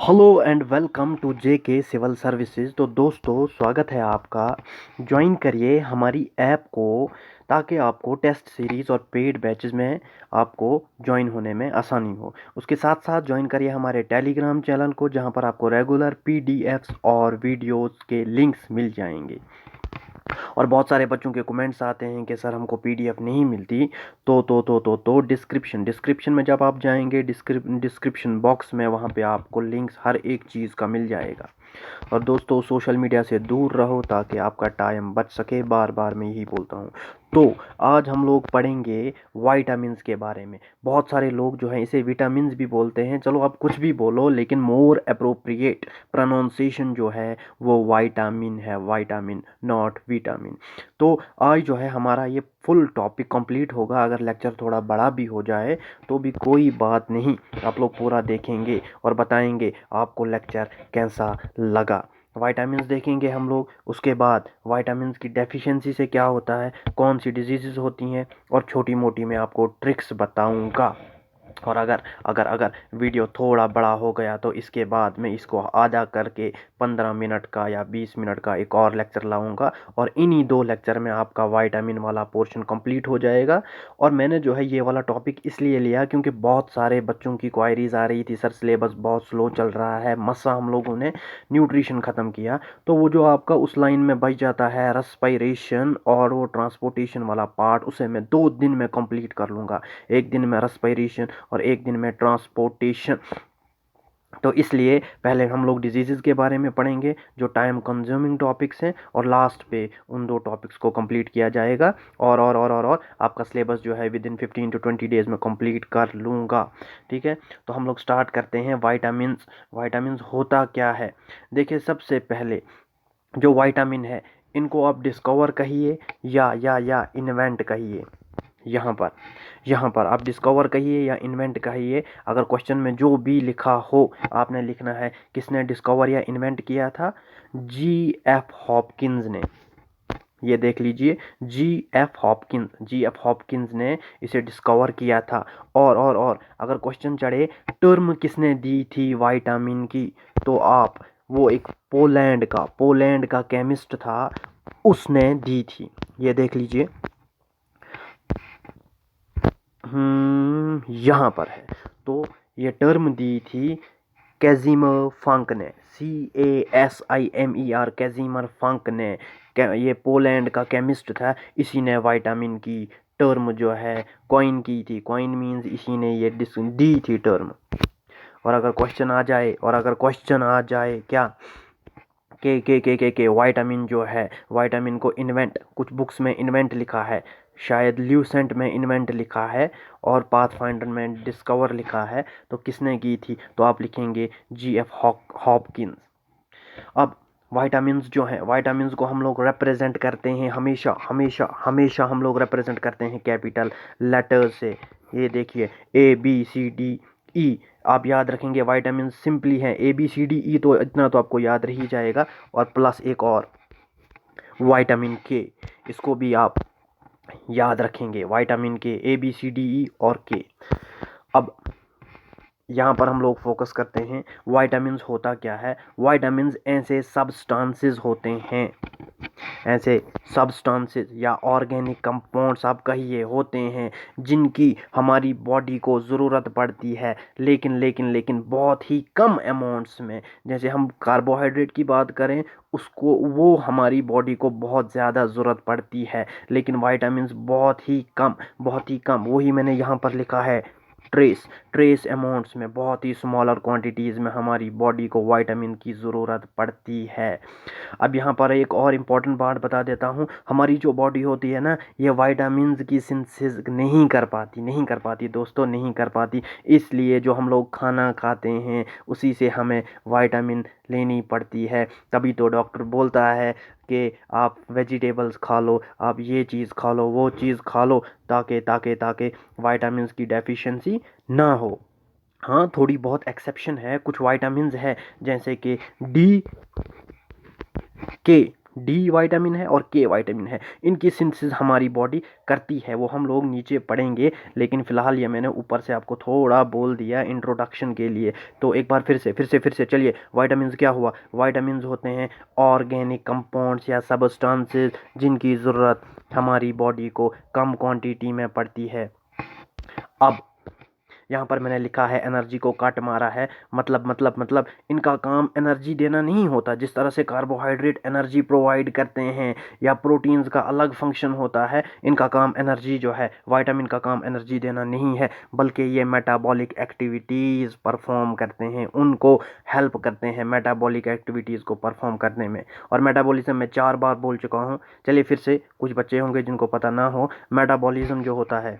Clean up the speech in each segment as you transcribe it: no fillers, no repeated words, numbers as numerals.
Hello and welcome to JK civil services. तो दोस्तों, स्वागत है आपका। ज्वाइन करिए हमारी ऐप को ताकि आपको टेस्ट सीरीज़ और पेड बैचेस में आपको ज्वाइन होने में आसानी हो। उसके साथ साथ ज्वाइन करिए हमारे टेलीग्राम चैनल को, जहां पर आपको रेगुलर पीडीएफ्स और वीडियोस के लिंक्स मिल जाएंगे। और बहुत सारे बच्चों के कमेंट्स आते हैं कि सर हमको पीडीएफ नहीं मिलती। तो डिस्क्रिप्शन में जब आप जाएंगे, डिस्क्रिप्शन बॉक्स में, वहाँ पे आपको लिंक्स हर एक चीज़ का मिल जाएगा। और दोस्तों, सोशल मीडिया से दूर रहो ताकि आपका टाइम बच सके। बार बार मैं यही बोलता हूँ। तो आज हम लोग पढ़ेंगे वाइटामिन्स के बारे में। बहुत सारे लोग जो हैं इसे विटामिन्स भी बोलते हैं। चलो आप कुछ भी बोलो, लेकिन मोर अप्रोप्रिएट प्रोनाउंसिएशन जो है वो वाइटामिन है, वाइटामिन नॉट विटामिन। तो आज जो है हमारा ये फुल टॉपिक कंप्लीट होगा। अगर लेक्चर थोड़ा बड़ा भी हो जाए तो भी कोई बात नहीं, आप लोग पूरा देखेंगे और बताएंगे आपको लेक्चर कैसा लगा। वाइटामिन्स देखेंगे हम लोग, उसके बाद वाइटामिन्स की डेफिशिएंसी से क्या होता है, कौन सी डिजीज़ होती हैं, और छोटी मोटी मैं आपको ट्रिक्स बताऊंगा। और अगर अगर अगर वीडियो थोड़ा बड़ा हो गया तो इसके बाद मैं इसको आधा करके 15 मिनट का या 20 मिनट का एक और लेक्चर लाऊंगा, और इन्हीं 2 लेक्चर में आपका वाइटामिन वाला पोर्शन कंप्लीट हो जाएगा। और मैंने जो है ये वाला टॉपिक इसलिए लिया क्योंकि बहुत सारे बच्चों की क्वायरीज आ रही थी, सर सिलेबस बहुत स्लो चल रहा है, मसा हम लोगों ने न्यूट्रिशन ख़त्म किया। तो वो जो आपका उस लाइन में बच जाता है रेस्पिरेशन और वो ट्रांसपोर्टेशन वाला पार्ट, उसे मैं 2 दिन में कंप्लीट कर लूँगा। एक दिन में रेस्पिरेशन और एक दिन में ट्रांसपोर्टेशन। तो इसलिए पहले हम लोग डिजीज़ के बारे में पढ़ेंगे जो टाइम कंज्यूमिंग टॉपिक्स हैं, और लास्ट पे उन 2 टॉपिक्स को कंप्लीट किया जाएगा। और आपका सिलेबस जो है विद इन 15 टू 20 डेज़ में कंप्लीट कर लूँगा। ठीक है, तो हम लोग स्टार्ट करते हैं। वाइटामिन्स। वाइटामिन्स होता क्या है? देखिए, सबसे पहले जो वाइटामिन है, इनको आप डिस्कवर कहिए या इन्वेंट कहिए। यहाँ पर यहाँ पर आप डिस्कवर कहिए या इन्वेंट कहिए। अगर क्वेश्चन में जो भी लिखा हो, आपने लिखना है किसने डिस्कवर या इन्वेंट किया था। जी.एफ. हॉपकिंस ने। ये देख लीजिए, जी.एफ. हॉपकिंस ने इसे डिस्कवर किया था। और अगर क्वेश्चन चढ़े टर्म किसने दी थी विटामिन की, तो आप वो एक पोलैंड का केमिस्ट था, उसने दी थी। ये देख लीजिए, यहाँ पर है। तो ये टर्म दी थी कैज़िमर फंक ने, CASIMER, कैज़िमर फंक ने। ये पोलैंड का केमिस्ट था, इसी ने विटामिन की टर्म जो है कॉइन की थी। कॉइन मीन्स इसी ने ये दी थी टर्म। और अगर क्वेश्चन आ जाए क्या, के विटामिन जो है, विटामिन को इन्वेंट, कुछ बुक्स में इन्वेंट लिखा है, शायद ल्यूसेंट में इन्वेंट लिखा है, और पाथफाइंडर में डिस्कवर लिखा है। तो किसने की थी, तो आप लिखेंगे जी.एफ. हॉपकिंस। अब विटामिन्स जो हैं, विटामिन्स को हम लोग रिप्रेजेंट करते हैं हमेशा हमेशा हमेशा हम लोग रिप्रेजेंट करते हैं कैपिटल लेटर्स से। ये देखिए, ABCDE। आप याद रखेंगे विटामिन सिंपली हैं ABCDE, तो इतना तो आपको याद रह ही जाएगा। और प्लस एक और विटामिन के, इसको भी आप याद रखेंगे। विटामिन के, ABCDE और के। अब यहाँ पर हम लोग फोकस करते हैं विटामिन्स होता क्या है। विटामिन्स ऐसे सब्सटेंसेस होते हैं, ऐसे सब्सटेंसेस या ऑर्गेनिक कंपाउंड्स आप कहिए, होते हैं जिनकी हमारी बॉडी को ज़रूरत पड़ती है, लेकिन बहुत ही कम अमाउंट्स में। जैसे हम कार्बोहाइड्रेट की बात करें, उसको वो हमारी बॉडी को बहुत ज़्यादा ज़रूरत पड़ती है, लेकिन विटामिन्स बहुत ही कम। वही मैंने यहाँ पर लिखा है, ट्रेस अमाउंट्स में, बहुत ही स्मॉलर क्वांटिटीज़ में हमारी बॉडी को विटामिन की ज़रूरत पड़ती है। अब यहाँ पर एक और इम्पॉर्टेंट बात बता देता हूँ। हमारी जो बॉडी होती है ना, ये विटामिन्स की सिंथेसिस नहीं कर पाती दोस्तों, नहीं कर पाती। इसलिए जो हम लोग खाना खाते हैं उसी से हमें विटामिन लेनी पड़ती है। तभी तो डॉक्टर बोलता है कि आप वेजिटेबल्स खा लो, आप ये चीज़ खा लो, वो चीज़ खा लो, ताकि विटामिन्स की डेफिशिएंसी ना हो। हाँ, थोड़ी बहुत एक्सेप्शन है, कुछ विटामिन्स है जैसे कि के डी विटामिन है और के विटामिन है। इनकी सिंथेसिस हमारी बॉडी करती है, वो हम लोग नीचे पढ़ेंगे, लेकिन फ़िलहाल ये मैंने ऊपर से आपको थोड़ा बोल दिया इंट्रोडक्शन के लिए। तो एक बार फिर से चलिए, विटामिन्स क्या हुआ? विटामिन्स होते हैं ऑर्गेनिक कंपाउंड्स या सबस्टेंसेस जिनकी ज़रूरत हमारी बॉडी को कम क्वांटिटी में पड़ती है। अब यहाँ पर मैंने लिखा है एनर्जी को कट मारा है, मतलब इनका काम एनर्जी देना नहीं होता। जिस तरह से कार्बोहाइड्रेट एनर्जी प्रोवाइड करते हैं या प्रोटीन्स का अलग फंक्शन होता है, इनका काम एनर्जी जो है, विटामिन का काम एनर्जी देना नहीं है, बल्कि ये मेटाबॉलिक एक्टिविटीज़ परफॉर्म करते हैं, उनको हेल्प करते हैं मेटाबॉलिक एक्टिविटीज़ को परफॉर्म करने में। और मेटाबॉलिज्म मैं 4 बार बोल चुका हूँ। चलिए फिर से, कुछ बच्चे होंगे जिनको पता ना हो। मेटाबॉलिज्म जो होता है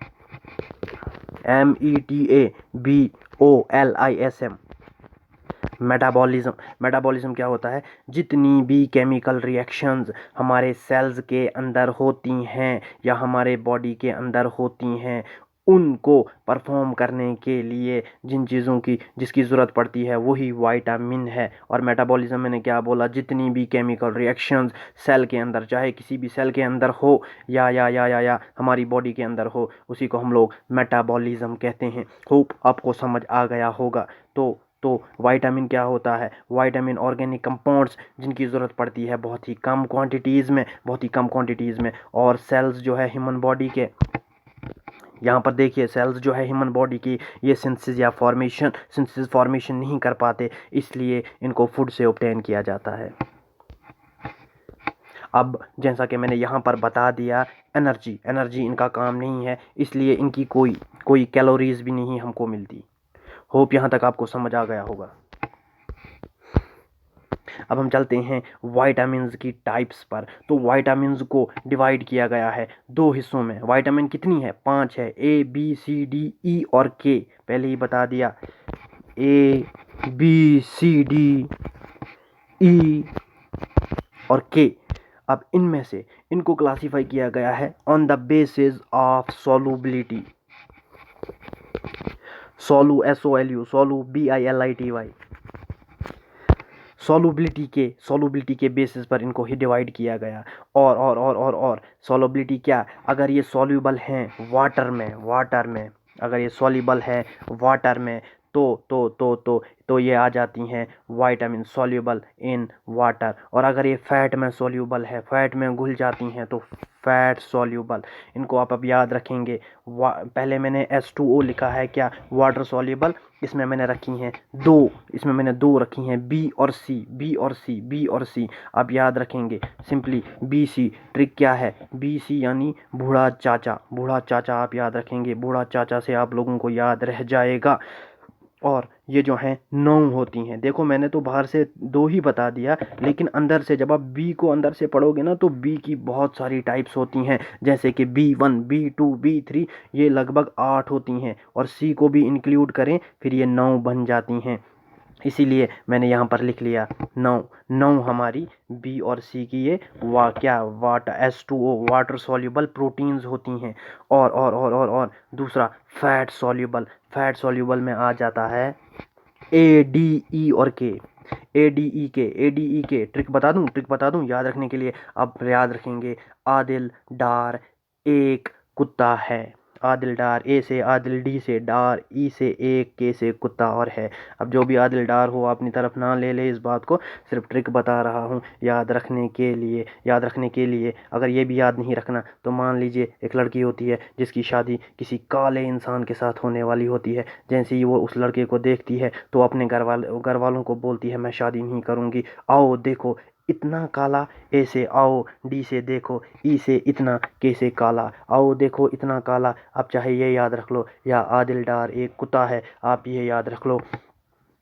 METABOLISM, मेटाबॉलिज्म क्या होता है? जितनी भी केमिकल रिएक्शंस हमारे सेल्स के अंदर होती हैं या हमारे बॉडी के अंदर होती हैं, उनको परफॉर्म करने के लिए जिसकी ज़रूरत पड़ती है वही विटामिन है। और मेटाबॉलिज्म मैंने क्या बोला? जितनी भी केमिकल रिएक्शंस सेल के अंदर, चाहे किसी भी सेल के अंदर हो या हमारी बॉडी के अंदर हो, उसी को हम लोग मेटाबॉलिज्म कहते हैं। होप आपको समझ आ गया होगा। तो विटामिन क्या होता है? विटामिन ऑर्गेनिक कंपाउंड्स जिनकी ज़रूरत पड़ती है बहुत ही कम क्वांटिटीज़ में, और सेल्स जो है ह्यूमन बॉडी के, यहाँ पर देखिए, सेल्स जो है ह्यूमन बॉडी की, ये सिंथेसिस फॉर्मेशन नहीं कर पाते, इसलिए इनको फूड से ऑब्टेन किया जाता है। अब जैसा कि मैंने यहाँ पर बता दिया, एनर्जी इनका काम नहीं है, इसलिए इनकी कोई कैलोरीज भी नहीं हमको मिलती। होप यहाँ तक आपको समझ आ गया होगा। अब हम चलते हैं विटामिन्स की टाइप्स पर। तो विटामिन्स को डिवाइड किया गया है 2 हिस्सों में। विटामिन कितनी है? 5 है, A B C D E और के। पहले ही बता दिया, A B C D E और के। अब इनमें से इनको क्लासीफाई किया गया है on the basis of solubility. SOLU solubility के बेसिस पर इनको ही डिवाइड किया गया। और सॉल्युबिलिटी क्या? अगर ये सॉल्युबल हैं वाटर में, अगर ये सॉल्युबल है वाटर में, तो ये आ जाती हैं विटामिन सॉल्युबल इन वाटर। और अगर ये फैट में सॉल्युबल है, फैट में घुल जाती हैं, तो फैट सॉल्युबल। इनको आप अब याद रखेंगे। पहले मैंने H2O लिखा है क्या? Water soluble. इसमें मैंने रखी हैं 2 रखी हैं, बी और सी। आप याद रखेंगे सिंपली BC। ट्रिक क्या है? BC यानी बूढ़ा चाचा आप याद रखेंगे। बूढ़ा चाचा से आप लोगों को याद रह जाएगा। और ये जो हैं 9 होती हैं। देखो, मैंने तो बाहर से 2 ही बता दिया, लेकिन अंदर से जब आप बी को अंदर से पढ़ोगे ना, तो बी की बहुत सारी टाइप्स होती हैं, जैसे कि B1 B2 B3, ये लगभग 8 होती हैं। और सी को भी इंक्लूड करें फिर ये 9 बन जाती हैं। इसीलिए मैंने यहाँ पर लिख लिया 9 हमारी बी और सी की ये H2O वाटर सॉल्युबल प्रोटीन्स होती हैं। और दूसरा फैट सॉल्युबल में आ जाता है ADE और के। ADE के ट्रिक बता दूं याद रखने के लिए। अब याद रखेंगे, आदिल डार एक कुत्ता है। आदिल डार, ए से आदिल, डी से डार, ई से एक, के से कुत्ता और है। अब जो भी आदिल डार हो अपनी तरफ ना ले ले इस बात को, सिर्फ ट्रिक बता रहा हूँ याद रखने के लिए। अगर ये भी याद नहीं रखना तो मान लीजिए एक लड़की होती है जिसकी शादी किसी काले इंसान के साथ होने वाली होती है। जैसे ही वो उस लड़के को देखती है तो अपने घर वालों को बोलती है, मैं शादी नहीं करूँगी। आओ देखो इतना काला, ए से आओ, डी से देखो, ई से इतना, के से काला। आओ देखो इतना काला। आप चाहे ये याद रख लो या आदिल डार एक कुत्ता है, आप ये याद रख लो।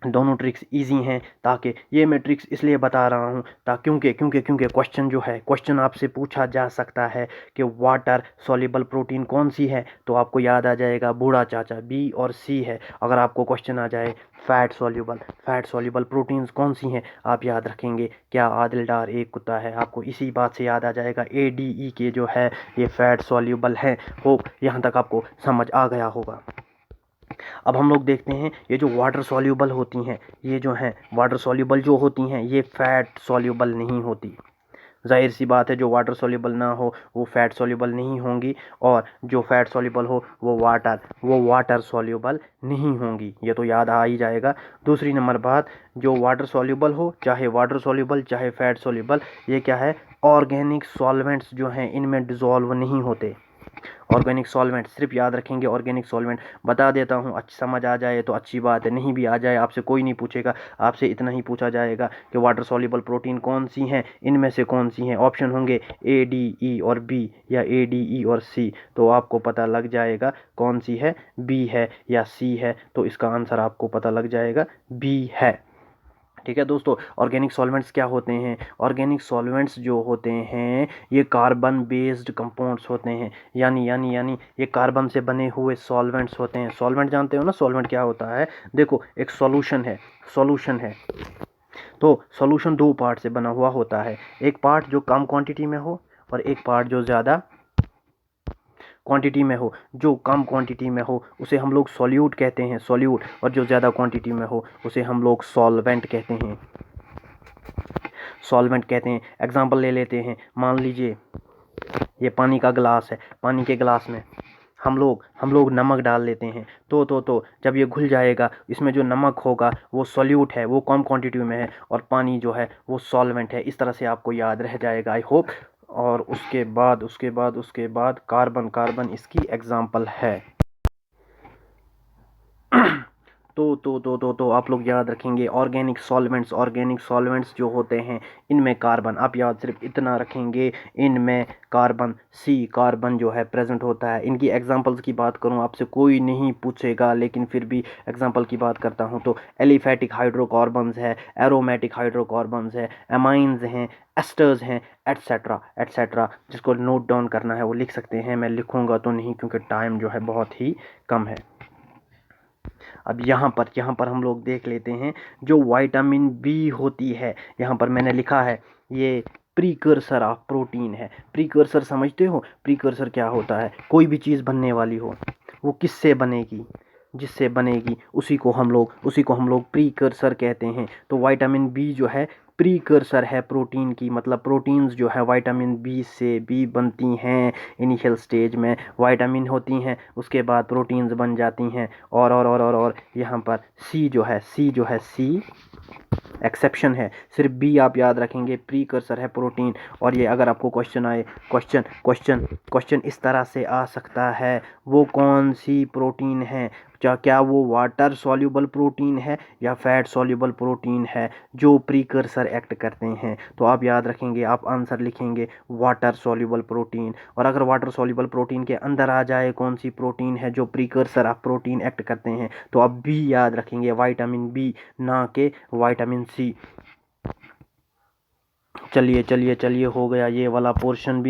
दोनों ट्रिक्स इजी हैं, ताकि ये मैं ट्रिक्स इसलिए बता रहा हूँ क्योंकि क्वेश्चन आपसे पूछा जा सकता है कि वाटर सॉल्युबल प्रोटीन कौन सी है, तो आपको याद आ जाएगा बूढ़ा चाचा, बी और सी है। अगर आपको क्वेश्चन आ जाए फैट सॉल्युबल प्रोटीन्स कौन सी हैं, आप याद रखेंगे क्या? आदिल डार एक कुत्ता है। आपको इसी बात से याद आ जाएगा ADE के जो है ये फैट सॉल्युबल है। होप यहाँ तक आपको समझ आ गया होगा। अब हम लोग देखते हैं ये जो वाटर सॉल्युबल होती हैं, ये जो हैं वाटर सॉल्युबल जो होती हैं, ये फैट सॉल्युबल नहीं होती। ज़ाहिर सी बात है जो वाटर सॉल्युबल ना हो वो फैट सॉल्युबल नहीं होंगी, और जो फैट सॉल्युबल हो वो वाटर सॉल्युबल नहीं होंगी। ये तो याद आ ही जाएगा। दूसरी नंबर बात, जो वाटर सॉल्युबल हो, चाहे वाटर सॉल्युबल चाहे फैट सॉल्युबल, ये क्या है, ऑर्गेनिक सॉल्वेंट्स जो हैं इनमें डिज़ोल्व नहीं होते। ऑर्गेनिक सॉल्वेंट सिर्फ याद रखेंगे, ऑर्गेनिक सॉल्वेंट बता देता हूँ, अच्छी समझ आ जाए तो अच्छी बात है, नहीं भी आ जाए आपसे कोई नहीं पूछेगा, आपसे इतना ही पूछा जाएगा कि वाटर सॉल्युबल प्रोटीन कौन सी हैं, इनमें से कौन सी हैं। ऑप्शन होंगे ए, डी, ई और बी, या ए, डी, ई और सी, तो आपको पता लग जाएगा कौन सी है, बी है या सी है, तो इसका आंसर आपको पता लग जाएगा बी है। ठीक है दोस्तों, ऑर्गेनिक सॉल्वेंट्स क्या होते हैं? ऑर्गेनिक सॉल्वेंट्स जो होते हैं ये कार्बन बेस्ड कंपाउंड्स होते हैं, यानी ये कार्बन से बने हुए सॉल्वेंट्स होते हैं। सॉल्वेंट जानते हो ना, सॉल्वेंट क्या होता है? देखो, एक सॉल्यूशन है तो सॉल्यूशन दो पार्ट से बना हुआ होता है, एक पार्ट जो कम क्वांटिटी में हो और एक पार्ट जो ज़्यादा क्वांटिटी में हो। जो कम क्वांटिटी में हो उसे हम लोग सॉल्यूट कहते हैं, सॉल्यूट, और जो ज़्यादा क्वांटिटी में हो उसे हम लोग सॉल्वेंट कहते हैं, सॉल्वेंट कहते हैं। एग्जांपल ले लेते हैं, मान लीजिए ये पानी का गिलास है, पानी के गिलास में हम लोग नमक डाल लेते हैं, तो जब ये घुल जाएगा, इसमें जो नमक होगा वो सॉल्यूट है, वो कम क्वांटिटी में है, और पानी जो है वो सॉल्वेंट है। इस तरह से आपको याद रह जाएगा, आई होप। और उसके बाद कार्बन इसकी एग्जांपल है। तो आप लोग याद रखेंगे, ऑर्गेनिक सॉल्वेंट्स जो होते हैं इनमें कार्बन, आप याद सिर्फ इतना रखेंगे, इनमें कार्बन जो है प्रेजेंट होता है। इनकी एग्जांपल्स की बात करूं, आपसे कोई नहीं पूछेगा, लेकिन फिर भी एग्जांपल की बात करता हूं तो एलिफैटिक हाइड्रोकार्बन्स है, एरोमेटिक हाइड्रोकार्बन्स है, एमाइंस हैं, एस्टर्स हैं, एटसेट्रा एटसेट्रा। जिसको नोट डाउन करना है वो लिख सकते हैं, मैं लिखूंगा तो नहीं क्योंकि टाइम जो है बहुत ही कम है। अब यहाँ पर हम लोग देख लेते हैं जो विटामिन बी होती है। यहाँ पर मैंने लिखा है ये प्रीकर्सर ऑफ प्रोटीन है। प्रीकर्सर समझते हो? प्रीकर्सर क्या होता है? कोई भी चीज़ बनने वाली हो वो किससे बनेगी? जिससे बनेगी उसी को हम लोग प्रीकर्सर कहते हैं। तो विटामिन बी जो है प्रीकर्सर है प्रोटीन की, मतलब प्रोटीन्स जो है विटामिन बी से भी बनती हैं। इनिशियल स्टेज में विटामिन होती हैं, उसके बाद प्रोटीन्स बन जाती हैं। और यहाँ पर सी जो है सी एक्सेप्शन है, सिर्फ बी आप याद रखेंगे, प्रीकर्सर है प्रोटीन। और ये अगर आपको क्वेश्चन आए, क्वेश्चन इस तरह से आ सकता है, वो कौन सी प्रोटीन है, क्या वो वाटर सॉल्युबल प्रोटीन है या फैट सॉल्युबल प्रोटीन है जो प्रीकर्सर एक्ट करते हैं? तो आप याद रखेंगे, आप आंसर लिखेंगे वाटर सॉल्युबल प्रोटीन। और अगर वाटर सॉल्युबल प्रोटीन के अंदर आ जाए कौन सी प्रोटीन है जो प्रीकर्सर ऑफ प्रोटीन एक्ट करते हैं, तो आप बी याद रखेंगे, विटामिन बी, ना कि विटामिन सी। चलिए हो गया ये वाला पोर्शन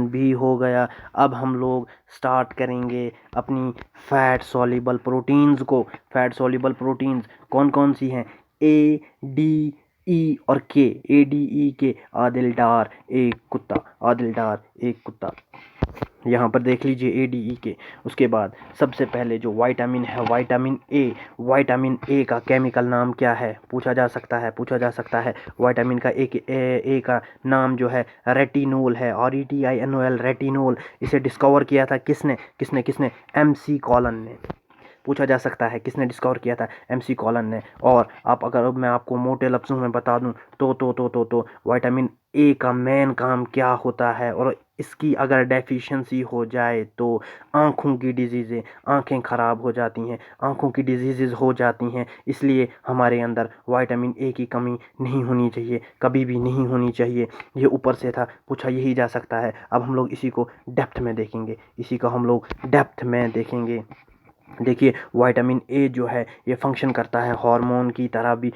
भी हो गया। अब हम लोग स्टार्ट करेंगे अपनी फैट सॉल्युबल प्रोटीन्स को। फैट सॉल्युबल प्रोटीन्स कौन कौन सी हैं? ए, डी, ई और के। ए, डी, ई, के। आदिलदार एक कुत्ता। यहाँ पर देख लीजिए ए, डी, ई, के। उसके बाद सबसे पहले जो विटामिन है, विटामिन ए का केमिकल नाम क्या है? पूछा जा सकता है। विटामिन का ए का नाम जो है रेटिनोल है, RETINOL, रेटिनोल। इसे डिस्कवर किया था किसने? MC कॉलन ने। पूछा जा सकता है किसने डिस्कवर किया था? MC कॉलन ने। और अगर मैं आपको मोटे लफ्ज़ों में बता दूं तो विटामिन ए का मेन काम क्या होता है, और इसकी अगर डेफिशिएंसी हो जाए तो आँखों की डिजीज़ें, आँखें ख़राब हो जाती हैं, आँखों की डिजीज़ेज़ हो जाती हैं। इसलिए हमारे अंदर विटामिन ए की कमी नहीं होनी चाहिए, कभी भी नहीं होनी चाहिए। ये ऊपर से था, पूछा यही जा सकता है। अब हम लोग इसी को डेप्थ में देखेंगे। देखिए, विटामिन ए जो है ये फंक्शन करता है हार्मोन की तरह भी,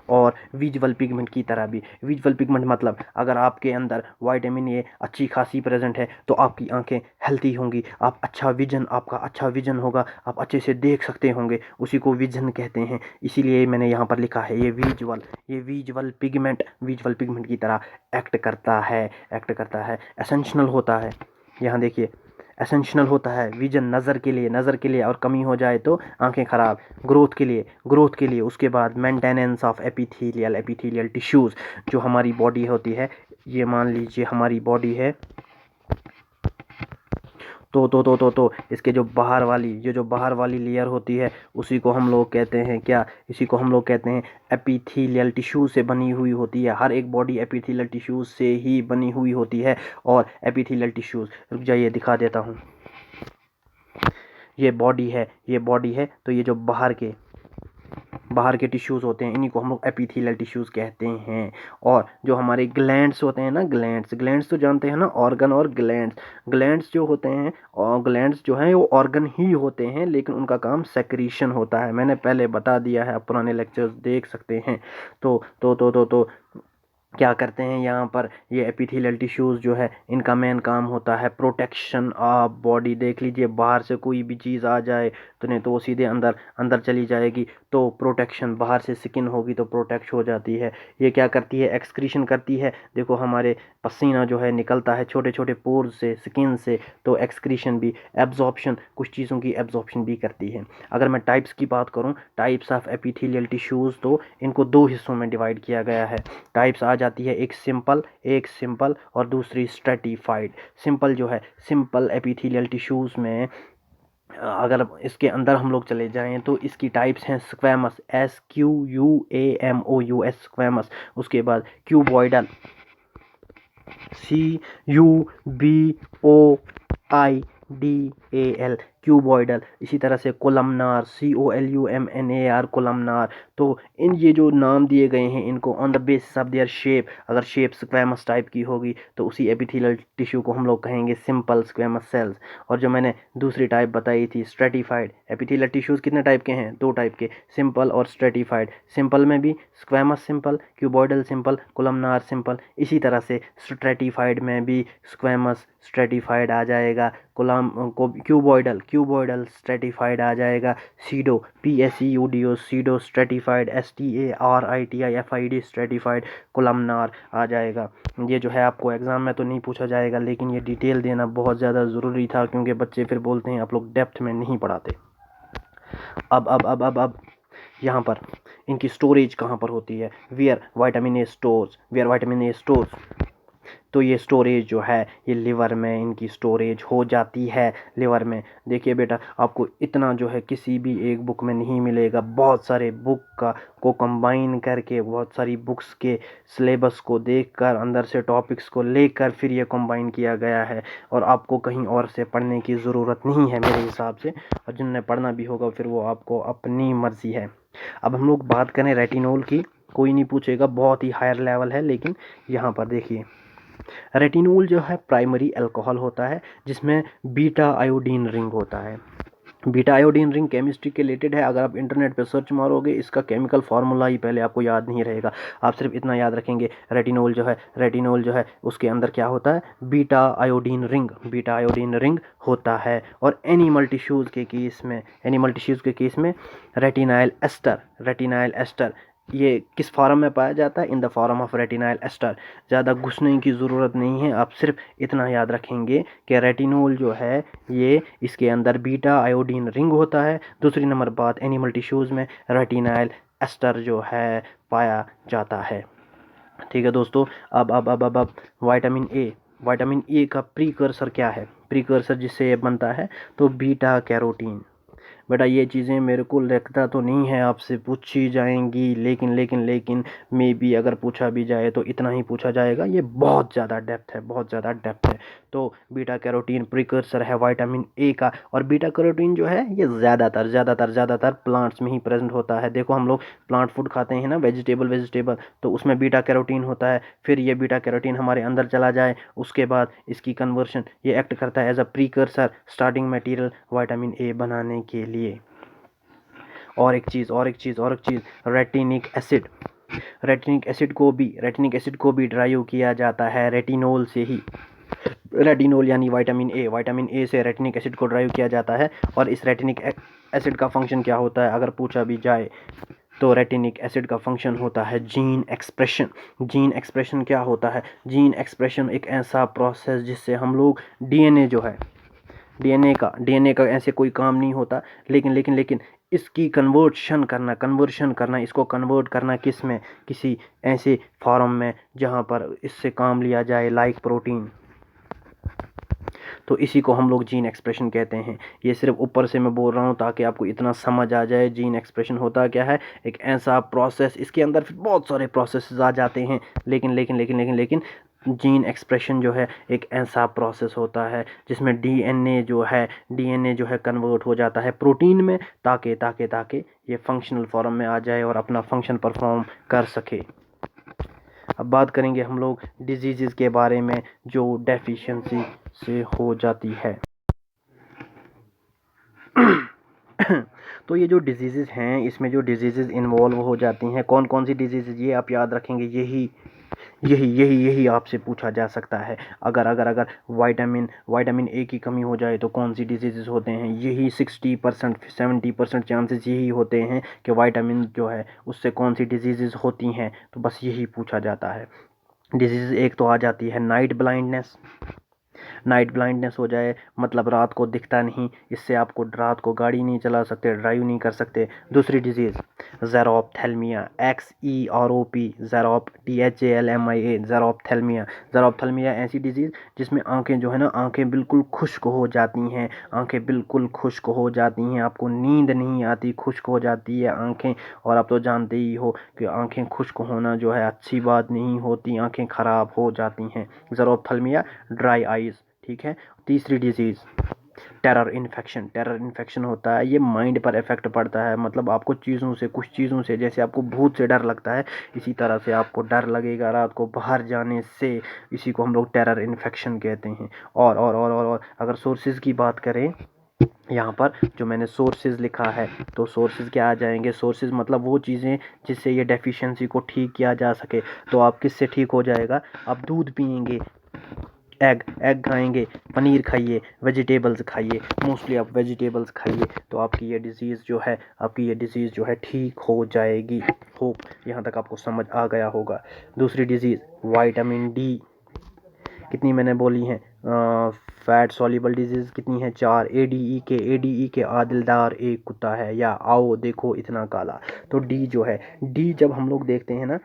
और विजुअल पिगमेंट की तरह भी। विजुअल पिगमेंट मतलब अगर आपके अंदर विटामिन ए अच्छी खासी प्रेजेंट है तो आपकी आंखें हेल्थी होंगी, आपका अच्छा विजन होगा, आप अच्छे से देख सकते होंगे, उसी को विजन कहते हैं। इसीलिए मैंने यहाँ पर लिखा है ये विजुअल पिगमेंट की तरह एक्ट करता है, एसेंशियल होता है। यहाँ देखिए, एसेंशियल होता है विजन, नज़र के लिए, और कमी हो जाए तो आंखें ख़राब, ग्रोथ के लिए। उसके बाद मेंटेनेंस ऑफ एपिथेलियल टिश्यूज़, जो हमारी बॉडी होती है, ये मान लीजिए हमारी बॉडी है, तो इसके जो बाहर वाली लेयर होती है, उसी को हम लोग कहते हैं क्या, इसी को हम लोग कहते हैं एपिथेलियल टिश्यू से बनी हुई होती है। हर एक बॉडी एपिथेलियल टिश्यूज से ही बनी हुई होती है। और एपिथेलियल टिश्यूज, रुक जाइए दिखा देता हूँ, ये बॉडी है, तो ये जो बाहर के टिश्यूज़ होते हैं, इन्हीं को हम लोग एपिथेलियल टिश्यूज़ कहते हैं। और जो हमारे ग्लैंड्स होते हैं ना, ग्लैंड्स तो जानते हैं ना, ऑर्गन और ग्लैंड्स जो होते हैं, और ग्लैंड्स जो हैं वो ऑर्गन ही होते हैं, लेकिन उनका काम सेक्रीशन होता है। मैंने पहले बता दिया है, आप पुराने लेक्चर्स देख सकते हैं। तो क्या करते हैं यहाँ पर, ये एपिथेलियल टिश्यूज़ जो है, इनका मेन काम होता है प्रोटेक्शन ऑफ बॉडी। देख लीजिए, बाहर से कोई भी चीज़ आ जाए तो नहीं तो वो सीधे अंदर चली जाएगी, तो प्रोटेक्शन, बाहर से स्किन होगी तो प्रोटेक्ट हो जाती है। ये क्या करती है, एक्सक्रीशन करती है। देखो हमारे पसीना जो है निकलता है छोटे छोटे पोर्स से, स्किन से, तो एक्सक्रीशन भी, एब्जॉर्प्शन, कुछ चीज़ों की एब्जॉर्प्शन भी करती है। अगर मैं टाइप्स की बात करूँ, टाइप्स ऑफ एपिथेलियल टिश्यूज़, तो इनको दो हिस्सों में डिवाइड किया गया है। टाइप्स आ जाती है, एक सिंपल और दूसरी स्ट्रेटिफाइड। सिंपल जो है, सिंपल एपिथेलियल टिश्यूज़ में अगर इसके अंदर हम लोग चले जाएं तो इसकी टाइप्स हैं स्क्वैमस, SQUAMOUS, स्क्वैमस। उसके बाद क्यूबॉइडल, CUBOIDAL, क्यूबॉइडल। इसी तरह से कोलमनार, COLUMNAR, कोलमनार। तो इन ये जो नाम दिए गए हैं, इनको on the basis of their shape, अगर शेप स्क्वैमस टाइप की होगी तो उसी एपिथेलियल टिश्यू को हम लोग कहेंगे सिंपल स्क्वैमस सेल्स। और जो मैंने दूसरी टाइप बताई थी स्ट्रेटिफाइड, एपिथेलियल टिश्यूज़ कितने टाइप के हैं, दो टाइप के, सिंपल और स्ट्रेटिफाइड। सिंपल में भी squamous simple, cuboidal simple, columnar simple. इसी तरह से स्ट्रेटिफाइड में भी स्क्वैमस स्ट्रेटिफाइड आ जाएगा, क्यूबॉइडल स्ट्रेटिफाइड आ जाएगा, PSEUDO pseudo stratified, STARITIFID stratified, columnar आ जाएगा। ये जो है आपको एग्ज़ाम में तो नहीं पूछा जाएगा, लेकिन ये डिटेल देना बहुत ज़्यादा ज़रूरी था, क्योंकि बच्चे फिर बोलते हैं आप लोग डेप्थ में नहीं पढ़ाते। अब यहाँ पर इनकी स्टोरेज कहाँ पर होती है, वेयर विटामिन ए स्टोर्स। तो ये स्टोरेज जो है, ये लिवर में इनकी स्टोरेज हो जाती है, लिवर में। देखिए बेटा, आपको इतना जो है किसी भी एक बुक में नहीं मिलेगा। बहुत सारे बुक को कंबाइन करके, बहुत सारी बुक्स के सिलेबस को देखकर, अंदर से टॉपिक्स को लेकर फिर ये कंबाइन किया गया है, और आपको कहीं और से पढ़ने की ज़रूरत नहीं है मेरे हिसाब से। और जिनने पढ़ना भी होगा फिर वो आपको अपनी मर्ज़ी है। अब हम लोग बात करें रेटिनॉल की, कोई नहीं पूछेगा, बहुत ही हायर लेवल है, लेकिन यहाँ पर देखिए, रेटिनॉल जो है प्राइमरी अल्कोहल होता है, जिसमें बीटा आयोडीन रिंग होता है। बीटा आयोडीन रिंग केमिस्ट्री के रिलेटेड है। अगर आप इंटरनेट पे सर्च मारोगे, इसका केमिकल फार्मूला ही पहले आपको याद नहीं रहेगा। आप सिर्फ इतना याद रखेंगे, रेटिनॉल जो है उसके अंदर क्या होता है, बीटा आयोडीन रिंग होता है। और एनिमल टिश्यूज़ के केस में रेटिनाइल एस्टर, ये किस फॉर्म में पाया जाता है, in the form of retinyl ester. ज़्यादा घुसने की ज़रूरत नहीं है, आप सिर्फ इतना याद रखेंगे कि रेटिनॉल जो है, ये इसके अंदर बीटा आयोडीन रिंग होता है। दूसरी नंबर बात, एनिमल टिश्यूज़ में रेटिनाइल एस्टर जो है पाया जाता है। ठीक है दोस्तों। अब विटामिन ए का प्रीकर्सर क्या है, प्रीकर्सर जिससे ये बनता है, तो बीटा कैरोटीन। बेटा ये चीज़ें मेरे को लगता तो नहीं है आपसे पूछी जाएंगी, लेकिन मे बी अगर पूछा भी जाए तो इतना ही पूछा जाएगा, ये बहुत ज़्यादा डेप्थ है। तो बीटा कैरोटीन प्रिकर्सर है विटामिन ए का। और बीटा कैरोटीन जो है, ये ज़्यादातर प्लांट्स में ही प्रेजेंट होता है। देखो हम लोग प्लांट फूड खाते हैं ना, वेजिटेबल, तो उसमें बीटा कैरोटीन होता है। फिर ये बीटा कैरोटीन हमारे अंदर चला जाए, उसके बाद इसकी कन्वर्शन ये एक्ट करता है as a precursor, starting material vitamin A बनाने के लिए। और एक चीज़, रेटिनिक एसिड को भी ड्राइव किया जाता है रेटिनॉल से ही। रेटिनॉल यानी विटामिन ए से रेटिनिक एसिड को ड्राइव किया जाता है। और इस रेटिनिक एसिड का फंक्शन क्या होता है, अगर पूछा भी जाए तो रेटिनिक एसिड का फंक्शन होता है जीन एक्सप्रेशन क्या होता है, जीन एक्सप्रेशन एक ऐसा प्रोसेस जिससे हम लोग डीएनए जो है, डीएनए का ऐसे कोई काम नहीं होता, लेकिन इसकी कन्वर्शन करना, इसको कन्वर्ट करना किस में, किसी ऐसे फॉर्म में जहाँ पर इससे काम लिया जाए, लाइक प्रोटीन। तो इसी को हम लोग जीन एक्सप्रेशन कहते हैं। ये सिर्फ ऊपर से मैं बोल रहा हूँ ताकि आपको इतना समझ आ जाए जीन एक्सप्रेशन होता क्या है। एक ऐसा प्रोसेस, इसके अंदर फिर बहुत सारे प्रोसेस आ जाते हैं, लेकिन जीन एक्सप्रेशन जो है एक ऐसा प्रोसेस होता है जिसमें डीएनए जो है कन्वर्ट हो जाता है प्रोटीन में, ताकि ये फंक्शनल फॉर्म में आ जाए और अपना फंक्शन परफॉर्म कर सके। अब बात करेंगे हम लोग डिजीज़ के बारे में जो डेफिशिएंसी से हो जाती है। तो ये जो डिजीज़ हैं, इसमें जो डिजीज़ इन्वॉल्व हो जाती हैं, कौन कौन सी डिजीज़, ये आप याद रखेंगे। यही आपसे पूछा जा सकता है। अगर विटामिन ए की कमी हो जाए तो कौन सी डिजीज़ होते हैं। यही 60% 70% चांसेस यही होते हैं कि विटामिन जो है उससे कौन सी डिजीज़ होती हैं। तो बस यही पूछा जाता है। डिजीज़ एक तो आ जाती है नाइट ब्लाइंडनेस हो जाए, मतलब रात को दिखता नहीं, इससे आपको रात को गाड़ी नहीं चला सकते, ड्राइव नहीं कर सकते। दूसरी डिजीज़ ज़ेरोप्थेल्मिया, XEROP, THALMIA, ज़ेरोप्थेल्मिया ऐसी डिजीज़ जिसमें आंखें जो है ना, आंखें बिल्कुल खुश्क हो जाती हैं, आपको नींद नहीं आती, खुश्क हो जाती है आंखें। और आप तो जानते ही हो कि आंखें खुश्क होना जो है अच्छी बात नहीं होती, आंखें ख़राब हो जाती हैं। ज़ेरोप्थेल्मिया, ड्राई आइज़, ठीक है। तीसरी डिजीज़ टेरर इन्फेक्शन होता है। ये माइंड पर इफेक्ट पड़ता है, मतलब आपको कुछ चीज़ों से, जैसे आपको भूत से डर लगता है, इसी तरह से आपको डर लगेगा रात को बाहर जाने से। इसी को हम लोग टेरर इन्फेक्शन कहते हैं। और अगर सोर्सेज की बात करें, यहाँ पर जो मैंने सोर्सेज लिखा है, तो सोर्सेज क्या आ जाएंगे। सोर्सेज मतलब वो चीज़ें जिससे ये डेफिशिएंसी को ठीक किया जा सके। तो आप किससे ठीक हो जाएगा, आप दूध पिएंगे, एग खाएंगे, पनीर खाइए, वेजिटेबल्स खाइए, मोस्टली आप वेजिटेबल्स खाइए, तो आपकी ये डिज़ीज़ जो है ठीक हो जाएगी। होप यहाँ तक आपको समझ आ गया होगा। दूसरी डिज़ीज़ विटामिन डी, कितनी मैंने बोली हैं, फैट सॉल्युबल डिजीज़ कितनी है, 4। ADE के आदिलदार एक कुत्ता है, या आओ देखो इतना काला। तो डी जब हम लोग देखते हैं ना,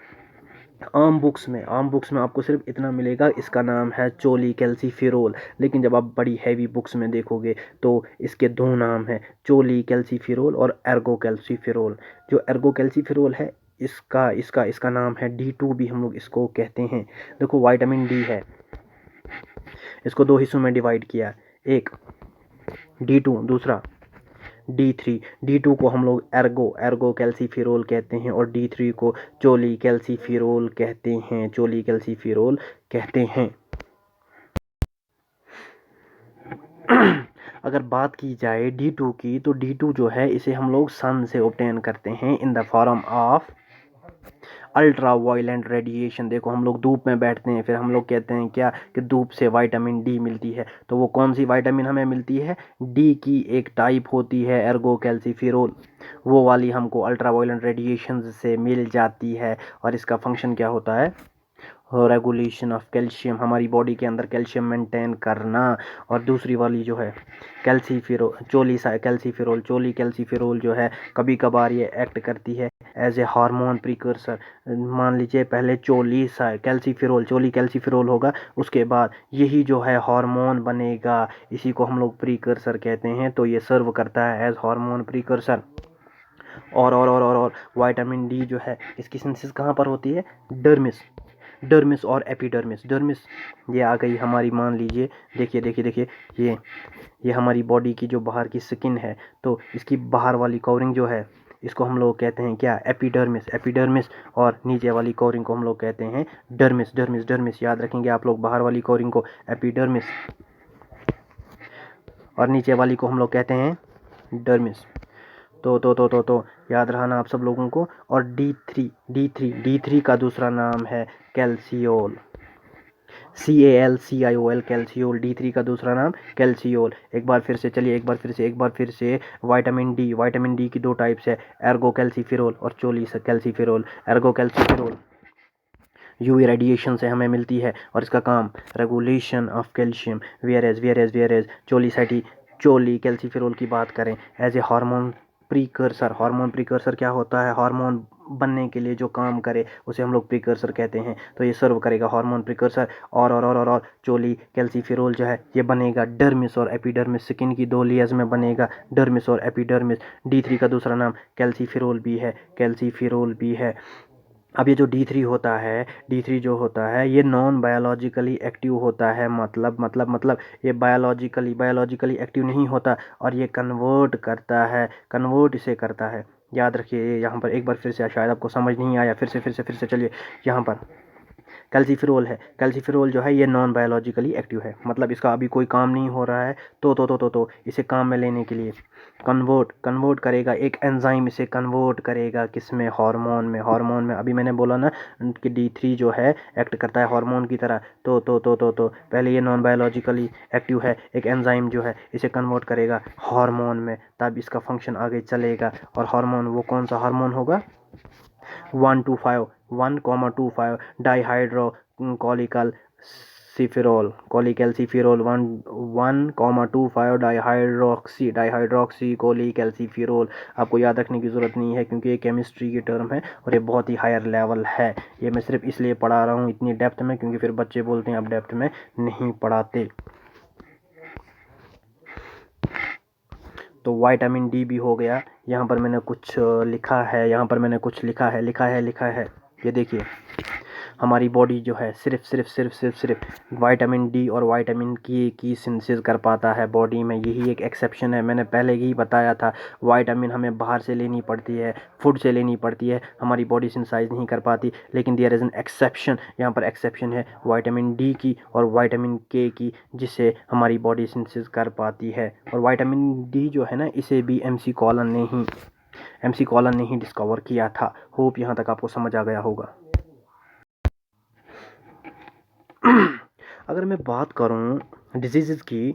आम बुक्स में आपको सिर्फ इतना मिलेगा, इसका नाम है चोली कैल्सीफेरोल। लेकिन जब आप बड़ी हैवी बुक्स में देखोगे तो इसके दो नाम हैं, चोली कैल्सीफेरोल और एर्गो कैल्सीफेरोल। जो एर्गो कैल्सीफेरोल है, इसका नाम है D2 भी हम लोग इसको कहते हैं। देखो विटामिन डी है, इसको दो हिस्सों में डिवाइड किया, एक D2, दूसरा D3 को हम लोग एर्गो कैल्सीफेरोल कहते हैं, और D3 को चोली कैल्सीफेरोल कहते हैं। अगर बात की जाए D2 की, तो D2 जो है इसे हम लोग सन से ऑब्टेन करते हैं इन the form of ultra violent radiation. देखो हम लोग धूप में बैठते हैं, फिर हम लोग कहते हैं क्या कि धूप से विटामिन डी मिलती है। तो वो कौन सी विटामिन हमें मिलती है, डी की एक टाइप होती है एर्गो कैल्सीफेरोल, वो वाली हमको अल्ट्रा वायलेंट रेडिएशन से मिल जाती है। और इसका फंक्शन क्या होता है, रेगुलेशन ऑफ कैल्शियम, हमारी बॉडी के अंदर कैल्शियम मेंटेन करना। और दूसरी वाली जो है चोली कैल्सीफेरोल जो है, कभी कभार ये एक्ट करती है एज ए हार्मोन प्रिकर्सर। मान लीजिए पहले चोली कैल्सीफेरोल होगा, उसके बाद यही जो है हार्मोन बनेगा, इसी को हम लोग प्रिकर्सर कहते हैं। तो ये सर्व करता है एज हार्मोन प्रिकर्सर। और विटामिन डी जो है, इसकी सिंथेसिस कहाँ पर होती है, डर्मिस और एपिडर्मिस। ये आ गई हमारी, मान लीजिए, देखिए ये हमारी बॉडी की जो बाहर की स्किन है, तो इसकी बाहर वाली कवरिंग जो है, इसको हम लोग कहते हैं क्या, एपिडर्मिस। और नीचे वाली कवरिंग को हम लोग कहते हैं डर्मिस। याद रखेंगे आप लोग, बाहर वाली कवरिंग को एपिडर्मिस और नीचे वाली को हम लोग कहते हैं डर्मिस। तो याद रहा ना आप सब लोगों को। और D3 का दूसरा नाम है कैल्सियोल, CALCIOL, कैल्सियोल। D3 का दूसरा नाम कैल्सियोल। एक बार फिर से विटामिन डी की दो टाइप्स है, एर्गो कैल्सीफेरोल और cholecalciferol. Ergocalciferol UV radiation से हमें मिलती है और इसका काम regulation of calcium, whereas cholecalciferol की बात करें as a hormone precursor. Hormone precursor क्या होता है? हार्मोन बनने के लिए जो काम करे उसे हम लोग प्रीकर्सर कहते हैं। तो ये सर्व करेगा हार्मोन प्रीकर्सर। और चोली कैल्सीफेरोल जो है ये बनेगा डर्मिस और एपिडर्मिस, स्किन की 2 लेयर्स में बनेगा डर्मिस और एपिडर्मिस। D3 का दूसरा नाम कैल्सीफेरोल भी है, कैल्सीफेरोल भी है। अब ये जो D3 होता है, D3 जो होता है ये नॉन बायोलॉजिकली एक्टिव होता है। मतलब ये बायोलॉजिकली एक्टिव नहीं होता और ये कन्वर्ट करता है, कन्वर्ट इसे करता है। याद रखिए यहाँ पर एक बार फिर से, शायद आपको समझ नहीं आया, फिर से चलिए यहाँ पर। कैल्सीफेरोल है, कैल्सीफेरोल जो है ये नॉन बायोलॉजिकली एक्टिव है, मतलब इसका अभी कोई काम नहीं हो रहा है। तो इसे काम में लेने के लिए कन्वर्ट करेगा, एक एंजाइम इसे कन्वर्ट करेगा किसमें? हार्मोन में। अभी मैंने बोला ना कि D3 जो है एक्ट करता है हार्मोन की तरह। तो पहले ये नॉन बायोलॉजिकली एक्टिव है, एक एंजाइम जो है इसे कन्वर्ट करेगा हार्मोन में, तब इसका फंक्शन आगे चलेगा। और हार्मोन वो कौन सा हार्मोन होगा? 1,25 डाइहाइड्रो कोलिकैल्सीफेरोल 1,25 डाइहाइड्रोक्सी कोलिकैल्सीफेरोल। आपको याद रखने की ज़रूरत नहीं है क्योंकि ये केमिस्ट्री की टर्म है और ये बहुत ही हायर लेवल है। ये मैं सिर्फ इसलिए पढ़ा रहा हूँ इतनी डेप्थ में क्योंकि फिर बच्चे बोलते हैं आप डेप्थ में नहीं पढ़ाते। तो विटामिन D भी हो गया। यहाँ पर मैंने कुछ लिखा है, ये देखिए। हमारी बॉडी जो है सिर्फ विटामिन D और विटामिन K की सिंथेसिस कर पाता है बॉडी में, यही एक एक्सेप्शन है। मैंने पहले ही बताया था, विटामिन हमें बाहर से लेनी पड़ती है, फूड से लेनी पड़ती है, हमारी बॉडी सिंथेसाइज नहीं कर पाती। लेकिन देयर इज़ एन एक्सेप्शन, यहाँ पर एक्सेप्शन है विटामिन D की और विटामिन K की, जिससे हमारी बॉडी सिंथेसिस कर पाती है। और विटामिन D जो है ना, इसे भी MC कॉलन ने ही डिस्कवर किया था। होप यहाँ तक आपको समझ आ गया होगा। अगर मैं बात करूं डिजीज़ की,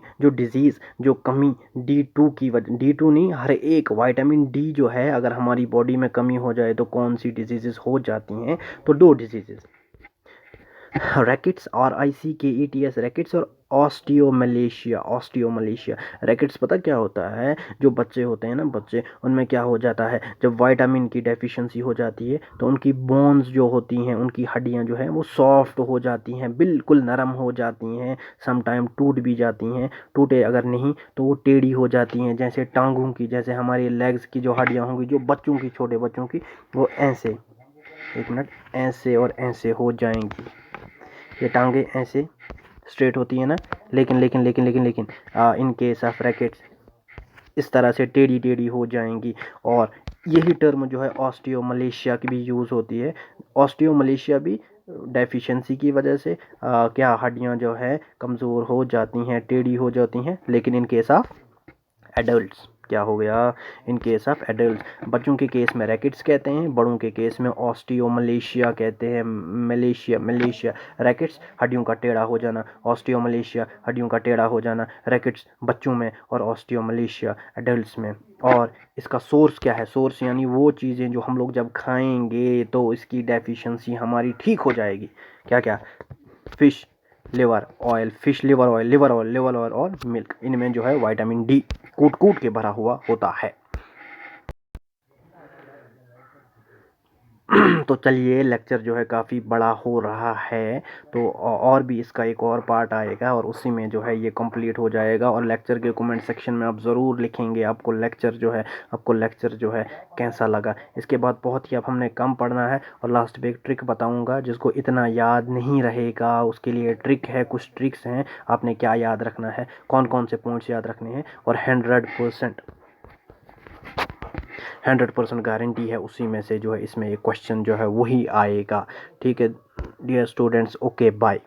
जो कमी D2 की वजह, D2 नहीं, हर एक विटामिन D जो है अगर हमारी बॉडी में कमी हो जाए तो कौन सी डिजीज़ हो जाती हैं? तो 2 डिजीज़, रैकेट्स RICKETS रैकेट्स और ऑस्टियोमलेशिया। रैकेट्स पता क्या होता है? जो बच्चे होते हैं ना, बच्चे, उनमें क्या हो जाता है, जब विटामिन की डेफिशिएंसी हो जाती है तो उनकी बोन्स जो होती हैं, उनकी हड्डियां जो हैं वो सॉफ्ट हो जाती हैं, बिल्कुल नरम हो जाती हैं, सम टाइम टूट भी जाती हैं। टूटे अगर नहीं तो वो टेढ़ी हो जाती हैं, जैसे टांगों की, जैसे हमारी लेग्स की जो हड्डियाँ होंगी, जो बच्चों की, छोटे बच्चों की, वो ऐसे, एक मिनट, ऐसे और ऐसे हो जाएंगी। ये टांगे ऐसे स्ट्रेट होती है ना, लेकिन इन केस ऑफ रैकेट्स इस तरह से टेढ़ी हो जाएंगी। और यही टर्म जो है ऑस्टियोमलेशिया की भी यूज़ होती है। ऑस्टियोमलेशिया भी डेफिशिएंसी की वजह से क्या हड्डियां जो है कमज़ोर हो जाती हैं, टेढ़ी हो जाती हैं। लेकिन इन केस ऑफ एडल्ट्स क्या हो गया? इन केस ऑफ एडल्ट, बच्चों के केस में रैकेट्स कहते हैं, बड़ों के केस में ऑस्टियोमलेशिया कहते हैं। मलेशिया रैकेट्स हड्डियों का टेढ़ा हो जाना, ऑस्टियोमलेशिया हड्डियों का टेढ़ा हो जाना, रैकेट्स बच्चों में और ऑस्टियोमलेशिया एडल्ट्स में। और इसका सोर्स क्या है? सोर्स यानी वो चीज़ें जो हम लोग जब खाएंगे तो इसकी डेफिशिएंसी हमारी ठीक हो जाएगी। क्या? Fish liver oil, liver oil और मिल्क, इनमें जो है विटामिन D कूट के भरा हुआ होता है। तो चलिए, लेक्चर जो है काफ़ी बड़ा हो रहा है, तो और भी इसका एक और पार्ट आएगा और उसी में जो है ये कंप्लीट हो जाएगा। और लेक्चर के कमेंट सेक्शन में आप ज़रूर लिखेंगे आपको लेक्चर जो है कैसा लगा। इसके बाद बहुत ही अब हमने कम पढ़ना है और लास्ट में एक ट्रिक बताऊंगा जिसको इतना याद नहीं रहेगा, उसके लिए ट्रिक है, कुछ ट्रिक्स हैं। आपने क्या याद रखना है, कौन से पॉइंट्स याद रखने हैं, और 100% गारंटी है उसी में से जो है इसमें एक क्वेश्चन जो है वही आएगा। ठीक है डियर स्टूडेंट्स, ओके बाय।